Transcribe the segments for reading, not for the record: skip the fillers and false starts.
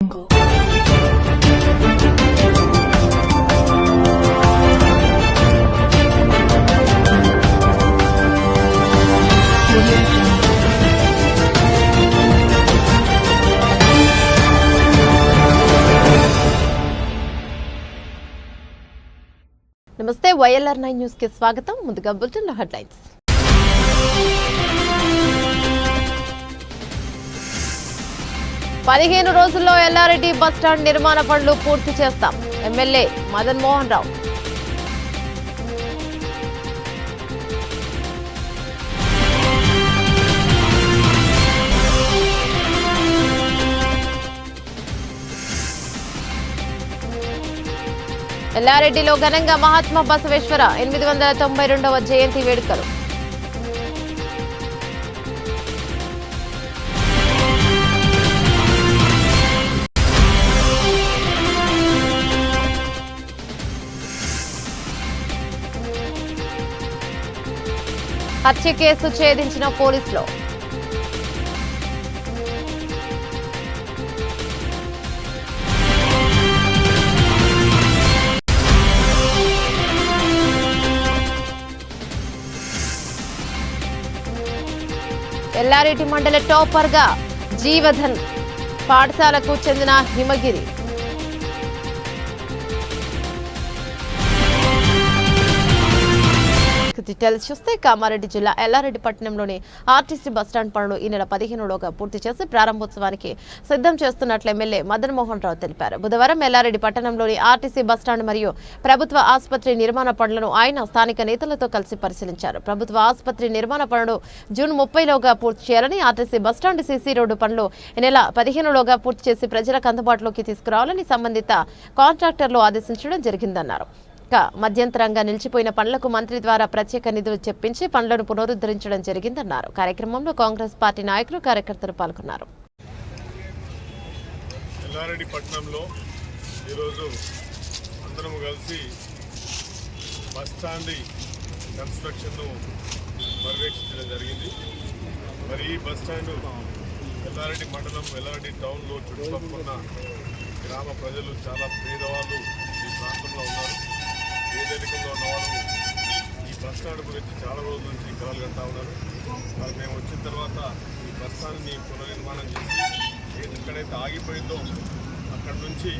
నమస్తే YLR9 news కి స్వాగతం. ముందుగా బులెటిన్ హెడ్లైన్స్. పదిహేను రోజుల్లో ఎల్లారెడ్డి బస్టాండ్ నిర్మాణ పనులు పూర్తి చేస్తాం. ఎమ్మెల్యే మదన్ మోహన్ రావు. ఎల్లారెడ్డిలో ఘనంగా మహాత్మా బసవేశ్వర 892వ జయంతి వేడుకలు. హత్య కేసు ఛేదించిన పోలీసులు. ఎల్లారెడ్డి మండల టాపర్ గా జీవధన్ పాఠశాలకు చెందిన హిమగిరి. డీటెయిల్స్ చూస్తే కామారెడ్డి జిల్లా ఎల్లారెడ్డి పట్టణంలోని ఆర్టీసీ బస్టాండ్ పనులు ఈ నెల 15లోగా పూర్తి చేసి ప్రారంభోత్సవానికి సిద్ధం చేస్తున్నట్లు ఎమ్మెల్యే మదన్ మోహన్ రావు తెలిపారు. బుధవారం ఎల్లారెడ్డి పట్టణంలోని ఆర్టీసీ బస్టాండ్ మరియు ప్రభుత్వ ఆసుపత్రి నిర్మాణ పనులను ఆయన స్థానిక నేతలతో కలిసి పరిశీలించారు. ప్రభుత్వ ఆసుపత్రి నిర్మాణ పనులు జూన్ 30లోగా పూర్తి చేయాలని, ఆర్టీసీ బస్టాండ్ సీసీ రోడ్డు పనులు ఈ నెల 15లోగా పూర్తి చేసి ప్రజలకు అందుబాటులోకి తీసుకురావాలని సంబంధిత కాంట్రాక్టర్లు ఆదేశించడం జరిగిందన్నారు. మధ్యంతరంగా నిలిచిపోయిన పనులకు మంత్రి ద్వారా ప్రత్యేక నిధులు చెప్పించి పనులను పునరుద్ధరించడం జరిగిందన్నారు. కార్యక్రమంలో కాంగ్రెస్ పార్టీ నాయకులు, కార్యకర్తలు పాల్గొన్నారు. ఎల్లారెడ్డి పట్టణంలో ఈరోజు అందరం కలిసి బస్టాండ్ కన్స్ట్రక్షన్ను పర్యవేక్షించడం జరిగింది. మరి ఈ బస్టాండ్ ఎల్లారెడ్డి మండలం, ఎల్లారెడ్డి టౌన్లో చుట్టుపక్కల గ్రామ ప్రజలు చాలా పేదవాళ్ళు ఈ ప్రాంతంలో ఉన్నారు. పేదరికంలో ఉన్నవాళ్ళు ఈ బస్టాండ్ గురించి చాలా రోజుల నుంచి కలలు కంటా ఉన్నారు. మరి మేము వచ్చిన తర్వాత ఈ బస్టాండ్ని పునర్నిర్మాణం చేసి ఎక్కడైతే ఆగిపోయిందో అక్కడ నుంచి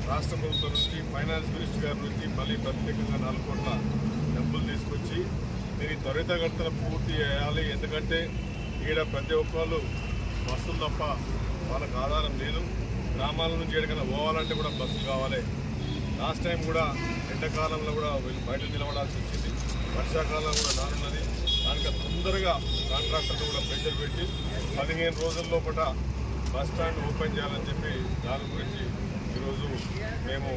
రాష్ట్ర ప్రభుత్వం నుంచి, ఫైనాన్స్ మినిస్టర్ గారి నుంచి మళ్ళీ ప్రత్యేకంగా 4 కోట్ల డబ్బులు తీసుకొచ్చి దీన్ని త్వరితగతిన పూర్తి చేయాలి. ఎందుకంటే ఈడ ప్రతి ఒక్కళ్ళు బస్సులు తప్ప వాళ్ళకు ఆధారం లేదు. గ్రామాల నుంచి ఎక్కడికైనా పోవాలంటే కూడా బస్సులు కావాలి. లాస్ట్ టైం కూడా ఎండాకాలంలో కూడా బయట నిలబడాల్సి వచ్చింది. వర్షాకాలం కూడా రానున్నది. దానికి తొందరగా కాంట్రాక్టర్లు కూడా ప్రెషర్ పెట్టి 15 రోజుల లోపల బస్టాండ్ ఓపెన్ చేయాలని చెప్పి దాని గురించి ఈరోజు మేము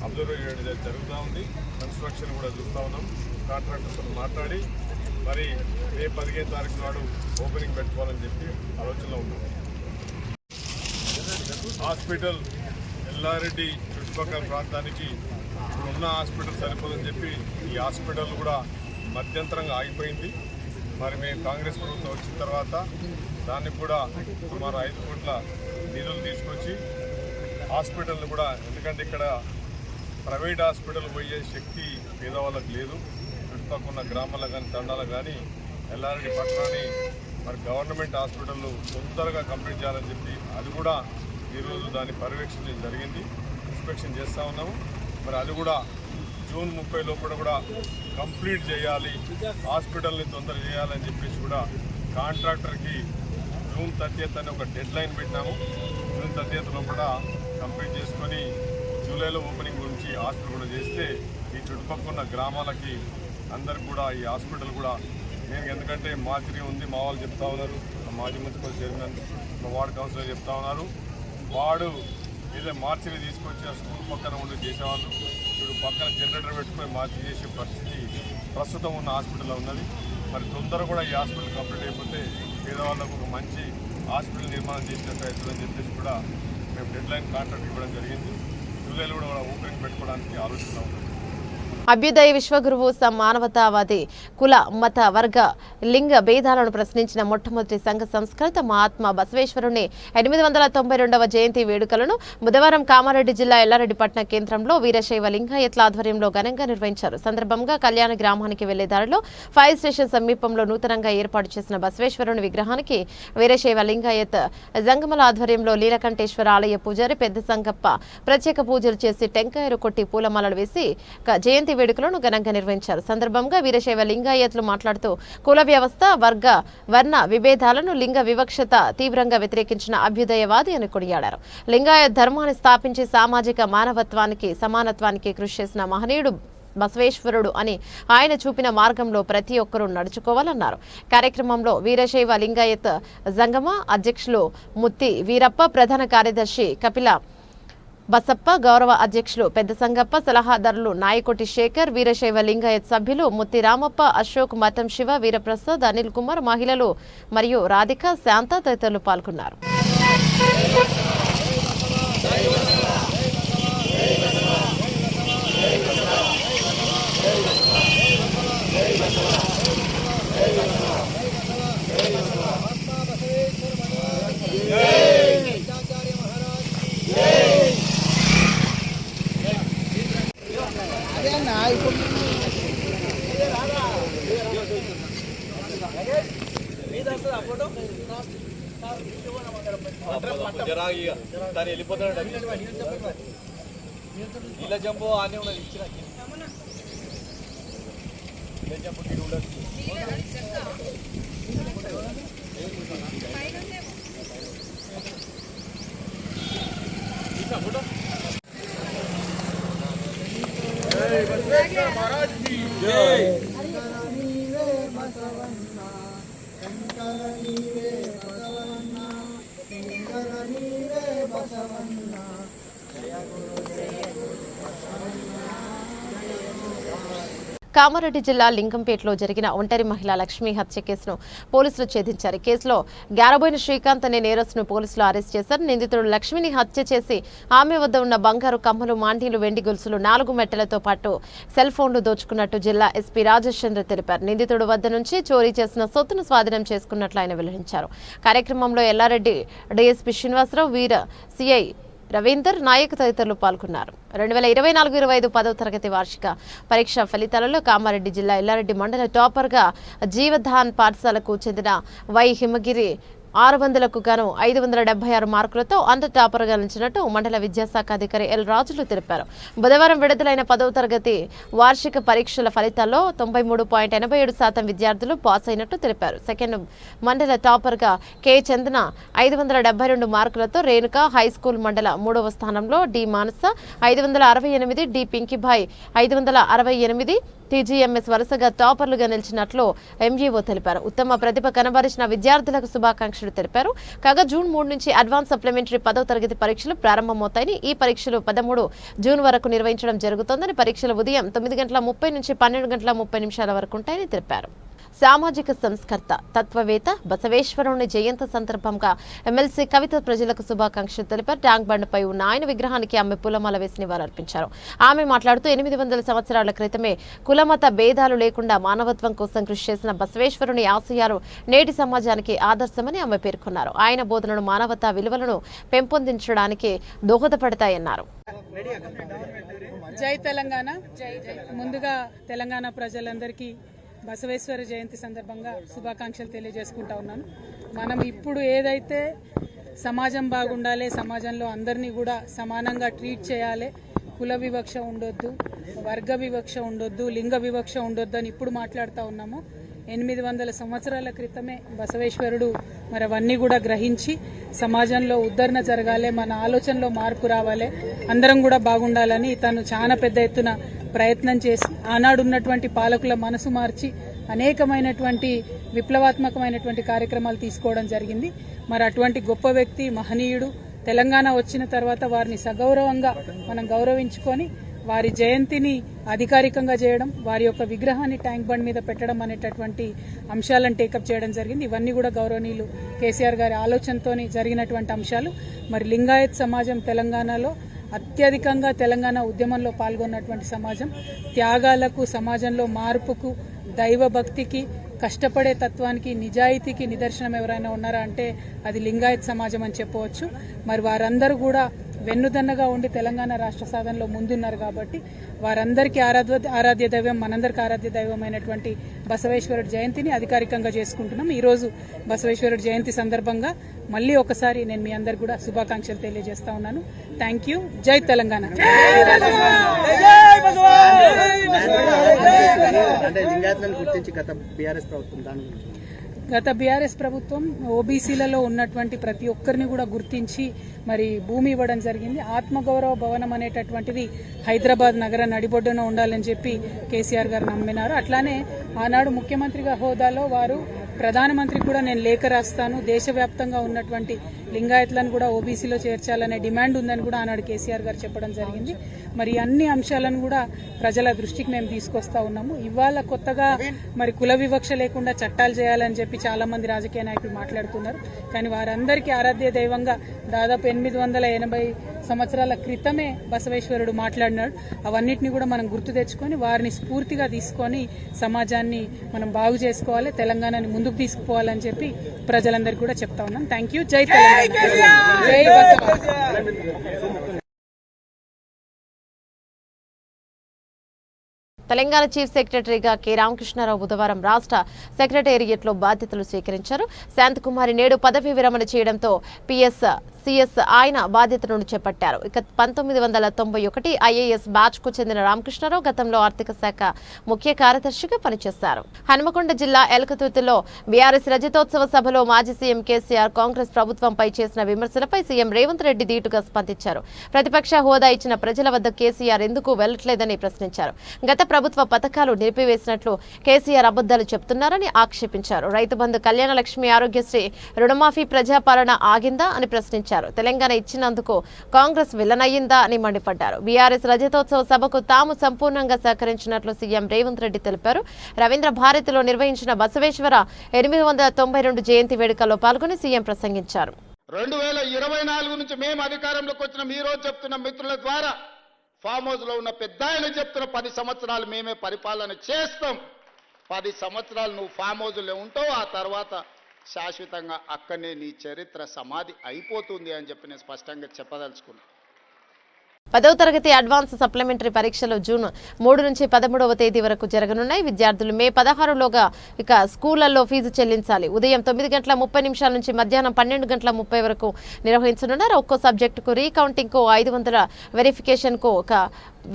అబ్జర్వ్ చేయడం జరుగుతూ ఉంది. కన్స్ట్రక్షన్ కూడా చూస్తూ ఉన్నాం. కాంట్రాక్టర్తో మాట్లాడి మరి మే 15 తారీఖు నాడు ఓపెనింగ్ పెట్టుకోవాలని చెప్పి ఆలోచనలో ఉన్నాం. హాస్పిటల్ ఎల్లారెడ్డి చుట్టుపక్కల ప్రాంతానికి ఉన్న హాస్పిటల్ సరిపోదని చెప్పి ఈ హాస్పిటల్ కూడా మధ్యంతరంగా ఆగిపోయింది. మరి మేము కాంగ్రెస్ ప్రభుత్వం వచ్చిన తర్వాత దానికి కూడా సుమారు 5 కోట్ల నిధులు తీసుకొచ్చి హాస్పిటల్ని కూడా, ఎందుకంటే ఇక్కడ ప్రైవేట్ హాస్పిటల్ పోయే శక్తి పేదవాళ్ళకి లేదు. చుట్టుపక్కల ఉన్న గ్రామాలకు కానీ తండాలకు కానీ ఎల్లారెడ్డి పట్టణాన్ని మరి గవర్నమెంట్ హాస్పిటల్ తొందరగా కంప్లీట్ చేయాలని చెప్పి అది కూడా ఈరోజు దాన్ని పర్యవేక్షించడం జరిగింది. ఇన్స్పెక్షన్ చేస్తూ ఉన్నాము. మరి అది కూడా జూన్ 30 లోపల కూడా కంప్లీట్ చేయాలి, హాస్పిటల్ని తొందర చేయాలని చెప్పేసి కూడా కాంట్రాక్టర్కి జూన్ 30th అని ఒక డెడ్ లైన్ పెట్టినాము. జూన్ 30th లోపల కంప్లీట్ చేసుకొని జూలైలో ఓపెనింగ్ గురించి హాస్పిటల్ కూడా చేస్తే ఈ చుట్టుపక్కల ఉన్న గ్రామాలకి అందరికి కూడా ఈ హాస్పిటల్ కూడా నేను, ఎందుకంటే మార్చిరీ ఉంది, మా వాళ్ళు చెప్తా ఉన్నారు, మాజీ మున్సిపల్ చైర్మన్, మా వార్డు కౌన్సిలర్ చెప్తా ఉన్నారు, వాడు ఏదో మార్చిని తీసుకొచ్చి స్కూల్ పక్కన ఉండి చేసేవాళ్ళు. ఇప్పుడు పక్కన జనరేటర్ పెట్టుకొని మార్చి చేసే పరిస్థితి ప్రస్తుతం ఉన్న హాస్పిటల్లో ఉన్నది. మరి తొందర కూడా ఈ హాస్పిటల్ కంప్లీట్ అయిపోతే పేదవాళ్ళకు ఒక మంచి హాస్పిటల్ నిర్మాణం చేసినట్టు అవుతుందని చెప్పేసి కూడా మేము డెడ్ లైన్ కాంట్రాక్ట్ ఇవ్వడం జరిగింది. జూలైలో కూడా ఓపెనింగ్ పెట్టుకోవడానికి ఆలోచన ఉంది. అభ్యుదయ విశ్వగురువు మానవతావాది కుల మత వర్గ లింగ భేదాలను ప్రశ్నించిన మొట్టమొదటి సంఘ సంస్కృత మహాత్మా బసవేశ్వరుని 892వ జయంతి వేడుకలను బుధవారం కామారెడ్డి జిల్లా ఎల్లారెడ్డిపట్న కేంద్రంలో వీరశైవ లింగాయత్ల ఆధ్వర్యంలో ఘనంగా నిర్వహించారు. సందర్భంగా కళ్యాణ గ్రామానికి వెళ్లే దారిలో ఫైర్ స్టేషన్ సమీపంలో నూతనంగా ఏర్పాటు చేసిన బసవేశ్వరుని విగ్రహానికి వీరశైవ లింగాయత్ జంగమల ఆధ్వర్యంలో లీలకంఠేశ్వర ఆలయ పూజారి పెద్ద సంగప్ప ప్రత్యేక పూజలు చేసి టెంకాయలు కొట్టి పూలమాలలు వేసి జయంతి వేడుకలను ఘనంగా నిర్వహించారు. సందర్భంగా వీరశైవ లింగాయత్లు మాట్లాడుతూ కుల వ్యవస్థ వర్గ వర్ణ విభేదాలను లింగ వివక్షత తీవ్రంగా వ్యతిరేకించిన అభ్యుదయవాది అని కొనియాడారు. లింగాయత్ ధర్మాన్ని స్థాపించి సామాజిక మానవత్వానికి సమానత్వానికి కృషి చేసిన మహనీయుడు బసవేశ్వరుడు అని ఆయన చూపిన మార్గంలో ప్రతి ఒక్కరూ నడుచుకోవాలన్నారు. కార్యక్రమంలో వీరశైవ లింగాయత్ జంగమ అధ్యక్షులు ముత్తి వీరప్ప, ప్రధాన కార్యదర్శి కపిల బసప్ప, గౌరవ అధ్యక్షులు పెద్ద సంగప్ప, సలహాదారులు నాయకోటి శేఖర్, వీరశైవ లింగాయత్ సభ్యులు ముత్తి రామప్ప, అశోక్, మతం శివ, వీరప్రసాద్, అనిల్ కుమార్, మహిళలు మరియు రాధిక, శాంత తదితరులు పాల్గొన్నారు. వెళ్ళిపోతాడు ఇలా జంపు ఆనే ఉన్నది ఇచ్చిన ఇలా జంపు ఉండదు. కామారెడ్డి జిల్లా లింగంపేటలో జరిగిన ఒంటరి మహిళ లక్ష్మి హత్య కేసును పోలీసులు ఛేదించారు. కేసులో గారబోయిన శ్రీకాంత్ అనే నేరస్తును పోలీసులు అరెస్ట్ చేశారు. నిందితుడు లక్ష్మిని హత్య చేసి ఆమె వద్ద ఉన్న బంగారు కమ్మలు, మాంటీలు, వెండి గొలుసులు, 4 మెట్టలతో పాటు సెల్ ఫోన్లు దోచుకున్నట్టు జిల్లా ఎస్పీ రాజేష్ చంద్ర తెలిపారు. నిందితుడు వద్ద నుంచి చోరీ చేసిన సొత్తును స్వాధీనం చేసుకున్నట్లు ఆయన వెల్లడించారు. కార్యక్రమంలో ఎల్లారెడ్డి డీఎస్పీ శ్రీనివాసరావు, వీర సిఐ రవీందర్ నాయక్ తదితరులు పాల్గొన్నారు. 2024-25 10వ తరగతి వార్షిక పరీక్ష ఫలితాలలో కామారెడ్డి జిల్లా ఎల్లారెడ్డి మండల టాపర్గా జీవధాన్ పాఠశాలకు చెందిన వై హిమగిరి 600కు గాను 576 మార్కులతో అండర్ టాపర్గా నిలిచినట్టు మండల విద్యాశాఖ అధికారి ఎల్ రాజులు తెలిపారు. బుధవారం విడుదలైన 10వ తరగతి వార్షిక పరీక్షల ఫలితాల్లో 93.87% విద్యార్థులు పాస్ అయినట్టు తెలిపారు. సెకండ్ మండల టాపర్గా కె చందన 572 మార్కులతో, రేణుక హై స్కూల్ మండల 3వ స్థానంలో, డి మానస 568, డి పింకిభాయ్ 568, టీజీఎంఎస్ వరుసగా టాపర్లుగా నిలిచినట్లు ఎంఈఓ తెలిపారు. ఉత్తమ ప్రతిభ కనబరిచిన విద్యార్థులకు శుభాకాంక్షలు తెలిపారు. కాగా జూన్ 3 నుంచి అడ్వాన్స్ సప్లిమెంటరీ 10వ తరగతి పరీక్షలు ప్రారంభమవుతాయని, ఈ పరీక్షలు 13 జూన్ వరకు నిర్వహించడం జరుగుతోందని, పరీక్షలు ఉదయం 9:30 నుంచి 12:30 వరకు ఉంటాయని తెలిపారు. సామాజిక సంస్కర్త తత్వవేత్త బసవేశ్వరుని జయంతి సందర్భంగా ఎమ్మెల్సీ కవిత ప్రజలకు శుభాకాంక్షలు తెలిపారు. ట్యాంక్ బండ్పై ఉన్న ఆయన విగ్రహానికి ఆమె పూలమాల వేసి నివాళులర్పించారు. ఆమె మాట్లాడుతూ 800 సంవత్సరాల క్రితమే కులమత భేదాలు లేకుండా మానవత్వం కోసం కృషి చేసిన బసవేశ్వరుని ఆశయాలు నేటి సమాజానికి ఆదర్శమని ఆమె పేర్కొన్నారు. ఆయన బోధనలు మానవతా విలువలను పెంపొందించడానికి దోహదపడతాయన్నారు. జై తెలంగాణ. ముందుగా తెలంగాణ ప్రజలందరికీ బసవేశ్వర జయంతి సందర్భంగా శుభాకాంక్షలు తెలియజేసుకుంటా ఉన్నాను. మనం ఇప్పుడు ఏదైతే సమాజం బాగుండాలి, సమాజంలో అందరినీ కూడా సమానంగా ట్రీట్ చేయాలి, కుల వివక్ష ఉండొద్దు, వర్గ వివక్ష ఉండొద్దు, లింగ వివక్ష ఉండొద్దు అని ఇప్పుడు మాట్లాడుతూ ఉన్నాము. 800 సంవత్సరాల క్రితమే బసవేశ్వరుడు మరి అవన్నీ కూడా గ్రహించి సమాజంలో ఉద్ధరణ జరగాలి, మన ఆలోచనలో మార్పు రావాలి, అందరం కూడా బాగుండాలని తను చాలా పెద్ద ఎత్తున ప్రయత్నం చేసి ఆనాడున్నటువంటి పాలకుల మనసు మార్చి అనేకమైనటువంటి విప్లవాత్మకమైనటువంటి కార్యక్రమాలు తీసుకోవడం జరిగింది. మరి అటువంటి గొప్ప వ్యక్తి, మహనీయుడు తెలంగాణ వచ్చిన తర్వాత వారిని సగౌరవంగా మనం గౌరవించుకొని వారి జయంతిని అధికారికంగా చేయడం, వారి యొక్క విగ్రహాన్ని ట్యాంక్ బండ్ మీద పెట్టడం అనేటటువంటి అంశాలను టేకప్ చేయడం జరిగింది. ఇవన్నీ కూడా గౌరవనీయులు కేసీఆర్ గారి ఆలోచనతోని జరిగినటువంటి అంశాలు. మరి లింగాయత్ సమాజం తెలంగాణలో అత్యధికంగా తెలంగాణ ఉద్యమంలో పాల్గొన్నటువంటి సమాజం, త్యాగాలకు, సమాజంలో మార్పుకు, దైవభక్తికి, కష్టపడే తత్వానికి, నిజాయితీకి నిదర్శనం ఎవరైనా ఉన్నారా అంటే అది లింగాయత్ సమాజం అని చెప్పవచ్చు. మరి వారందరూ కూడా వెన్నుదన్నగా ఉండి తెలంగాణ రాష్ట్ర సాధనలో ముందున్నారు కాబట్టి వారందరికీ ఆరాధ్య దైవం, మనందరికీ ఆరాధ్య దైవమైనటువంటి బసవేశ్వరుడి జయంతిని అధికారికంగా చేసుకుంటున్నాం. ఈరోజు బసవేశ్వరుడి జయంతి సందర్భంగా మళ్ళీ ఒకసారి నేను మీ అందరు కూడా శుభాకాంక్షలు తెలియజేస్తా ఉన్నాను. Thank you. జై తెలంగాణ. గత బీఆర్ఎస్ ప్రభుత్వం ఓబీసీలలో ఉన్నటువంటి ప్రతి ఒక్కరిని కూడా గుర్తించి మరి భూమి ఇవ్వడం జరిగింది. ఆత్మగౌరవ భవనం అనేటటువంటిది హైదరాబాద్ నగర నడిబొడ్డున ఉండాలని చెప్పి కేసీఆర్ గారు నమ్మినారు. అట్లానే ఆనాడు ముఖ్యమంత్రిగా హోదాలో వారు ప్రధానమంత్రికి కూడా నేను లేఖ రాస్తాను, దేశవ్యాప్తంగా ఉన్నటువంటి లింగాయత్లను కూడా ఓబీసీలో చేర్చాలనే డిమాండ్ ఉందని కూడా ఆనాడు కేసీఆర్ గారు చెప్పడం జరిగింది. మరి అన్ని అంశాలను కూడా ప్రజల దృష్టికి మేము తీసుకొస్తా ఉన్నాము. ఇవాళ కొత్తగా మరి కుల వివక్ష లేకుండా చట్టాలు చేయాలని చెప్పి చాలా మంది రాజకీయ నాయకులు మాట్లాడుతున్నారు. కానీ వారందరికీ ఆరాధ్య దైవంగా దాదాపు 880 సంవత్సరాల క్రితమే బసవేశ్వరుడు మాట్లాడినాడు. అవన్నిటిని కూడా మనం గుర్తు తెచ్చుకొని వారిని స్ఫూర్తిగా తీసుకొని సమాజాన్ని మనం బాగు చేసుకోవాలి, తెలంగాణని ముందుకు తీసుకుపోవాలని చెప్పి ప్రజలందరికీ కూడా చెప్తా ఉన్నాం. Thank you. జై తెలంగాణ. జై బసవ. తెలంగాణ చీఫ్ సెక్రటరీగా కె రామకృష్ణారావు బుధవారం రాష్ట్ర సెక్రటేరియట్లో బాధ్యతలు స్వీకరించారు. శాంతకుమారి నేడు పదవీ విరమణ చేయడంతో సిఎస్ ఆయన బాధ్యతలను చేపట్టారు. ఇక 1991 ఐఏఎస్ బ్యాచ్ కు చెందిన రామకృష్ణారావు గతంలో ఆర్థిక శాఖ ముఖ్య కార్యదర్శిగా పనిచేశారు. హనుమకొండ జిల్లా ఎలకతుర్తిలో బీఆర్ఎస్ రజతోత్సవ సభలో మాజీ సీఎం కేసీఆర్ కాంగ్రెస్ ప్రభుత్వంపై చేసిన విమర్శలపై సీఎం రేవంత్ రెడ్డి ధీటుగా స్పందించారు. ప్రతిపక్ష హోదా ఇచ్చిన ప్రజల వద్ద కేసీఆర్ ఎందుకు వెళ్లట్లేదని ప్రశ్నించారు. గత ప్రభుత్వ పథకాలు నిలిపివేసినట్లు కేసీఆర్ అబద్దాలు చెప్తున్నారని ఆక్షేపించారు. రైతు బంధు, కళ్యాణ లక్ష్మి, ఆరోగ్యశ్రీ, రుణమాఫీ, ప్రజాపాలన ఆగిందా అని ప్రశ్నించారు. తెలంగాణ ఇచ్చినందుకు కాంగ్రెస్ విలనయ్యిందా అని మండిపడ్డారు. బీఆర్ఎస్ రజతోత్సవ సభకు తాము సంపూర్ణంగా సహకరించినట్లు సీఎం రేవంత్ రెడ్డి తెలిపారు. రవీంద్ర భారతిలో నిర్వహించిన బసవేశ్వర 892 జయంతి వేడుకల్లో పాల్గొని సీఎం ప్రసంగించారు. 2024 నుంచి మేము అధికారంలోకి వచ్చిన ఈ రోజు చెప్తున్న మిత్రుల ద్వారా ఫామ్ హౌస్ లో ఉన్న పెద్ద ఆయన చెప్తున్న 10 సంవత్సరాలు మేమే పరిపాలన చేస్తాం. 10 సంవత్సరాలు నువ్వు ఫామ్ హౌస్లో ఉంటావు, ఆ తర్వాత శాశ్వతంగా అక్కడనే నీ చరిత్ర సమాధి అయిపోతుంది అని చెప్పి నేను స్పష్టంగా చెప్పదలుచుకున్నాను. 10వ తరగతి అడ్వాన్స్ సప్లిమెంటరీ పరీక్షలు జూన్ 3 నుంచి 13వ తేదీ వరకు జరగనున్నాయి. విద్యార్థులు మే 16లోగా ఇక స్కూళ్లలో ఫీజు చెల్లించాలి. ఉదయం 9:30 నుంచి మధ్యాహ్నం 12:30 వరకు నిర్వహించనున్నారు. ఒక్కో సబ్జెక్టుకు రీకౌంటింగ్ కు 500, వెరిఫికేషన్ కు ఒక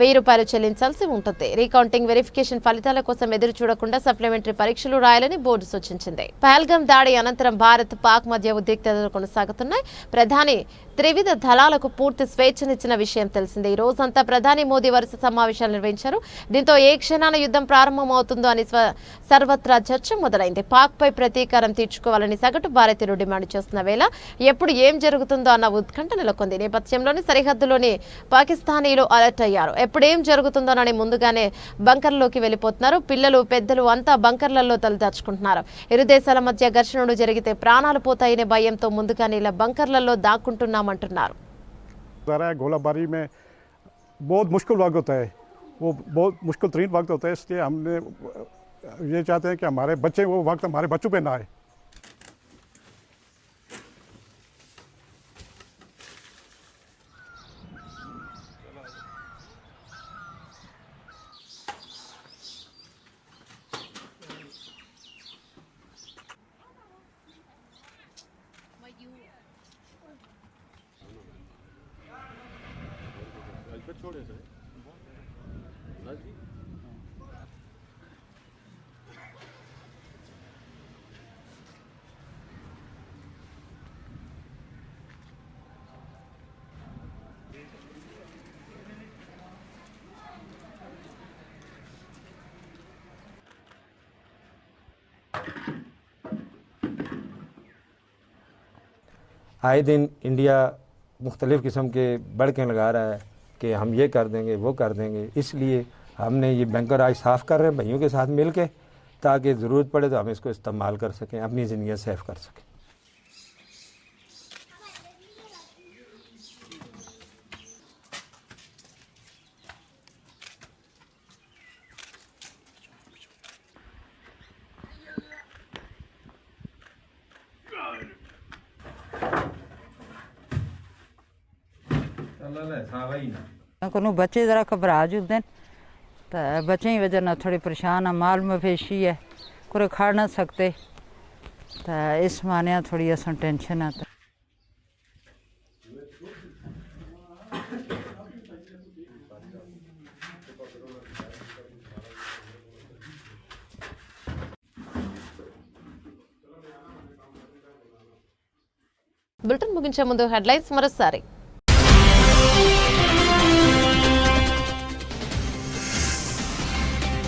1000 రూపాయలు చెల్లించాల్సి ఉంటుంది. రీకౌంటింగ్, వెరిఫికేషన్ ఫలితాల కోసం ఎదురు చూడకుండా సప్లిమెంటరీ పరీక్షలు రాయాలని బోర్డు సూచించింది. పహల్గాం దాడి అనంతరం భారత్ పాక్ మధ్య ఉద్రిక్తతలు కొనసాగుతున్నాయి. ప్రధాని త్రివిధ దళాలకు పూర్తి స్వేచ్ఛనిచ్చిన విషయం తెలిసిందే. ఈ రోజంతా ప్రధాని మోదీ వరుస సమావేశాలు నిర్వహించారు. దీంతో ఏ క్షణాన యుద్ధం ప్రారంభమవుతుందో అని సర్వత్రా చర్చ మొదలైంది. పాక్ పై ప్రతీకారం తీర్చుకోవాలని సగటు భారతీయులు డిమాండ్ చేస్తున్న వేళ ఎప్పుడు ఏం జరుగుతుందో అన్న ఉత్కంఠ నెలకొంది. నేపథ్యంలోని సరిహద్దులోని పాకిస్తానీలు అలర్ట్ అయ్యారు. ఎప్పుడేం జరుగుతుందోనని ముందుగానే బంకర్లోకి వెళ్ళిపోతున్నారు. పిల్లలు, పెద్దలు అంతా బంకర్లలో తలదాచుకుంటున్నారు. ఇరు దేశాల మధ్య ఘర్షణలు జరిగితే ప్రాణాలు పోతాయనే భయంతో ముందుగానే ఇలా బంకర్లలో దాక్కుంటున్నామంటున్నారు. गोलाबारी में बहुत मुश्किल वक्त होता है, वो बहुत मुश्किल तरीन वक्त होता है. इसलिए हमने ये चाहते हैं कि हमारे बच्चे वो वक्त हमारे बच्चों पे ना आए. आए दिन इंडिया मुख्तलिफ़ किस्म के बड़के लगा रहा है कि हम ये कर देंगे, वो कर देंगे. इसलिए हमने ये बैंकर आज साफ़ कर रहे हैं भाइयों के साथ मिल के, ताकि ज़रूरत पड़े तो हम इसको इस्तेमाल कर सकें, अपनी ज़िंदगी सेफ कर सकें. को बच्चे ज़रा घबरा जुलते हैं तो बच्चे की वजह थोड़ी परेशान है, माल मवेशी है, कोई खा ना सकते, तो इस माने थोड़ी अस टेंशन है। బులెటిన్ ముగించే ముందు హెడ్లైన్స్ మరోసారి.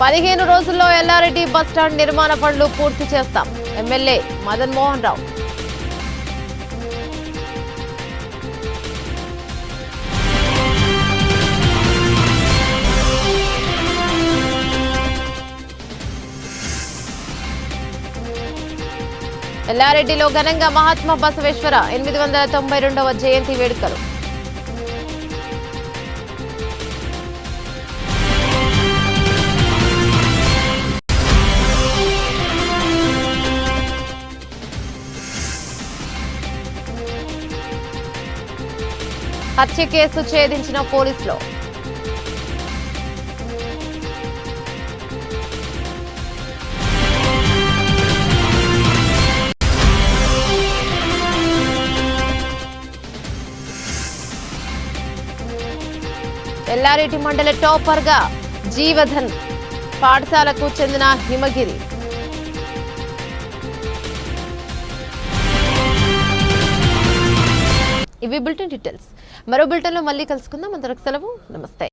పదిహేను రోజుల్లో ఎల్లారెడ్డి బస్టాండ్ నిర్మాణ పనులు పూర్తి చేస్తాం. ఎమ్మెల్యే మదన్ మోహన్ రావు. ఎల్లారెడ్డిలో ఘనంగా మహాత్మా బసవేశ్వర 892వ జయంతి వేడుకలు. హత్య కేసు ఛేదించిన పోలీసులు. ఎల్లారెడ్డి మండల టాపర్ గా జీవధన్, పాఠశాలకు చెందిన హిమగిరి. ఇవి బులెటిన్ డీటెయిల్స్. మరో బులెటిన్లో మళ్ళీ కలుసుకుందాం. అంతవరకు సెలవు. నమస్తే.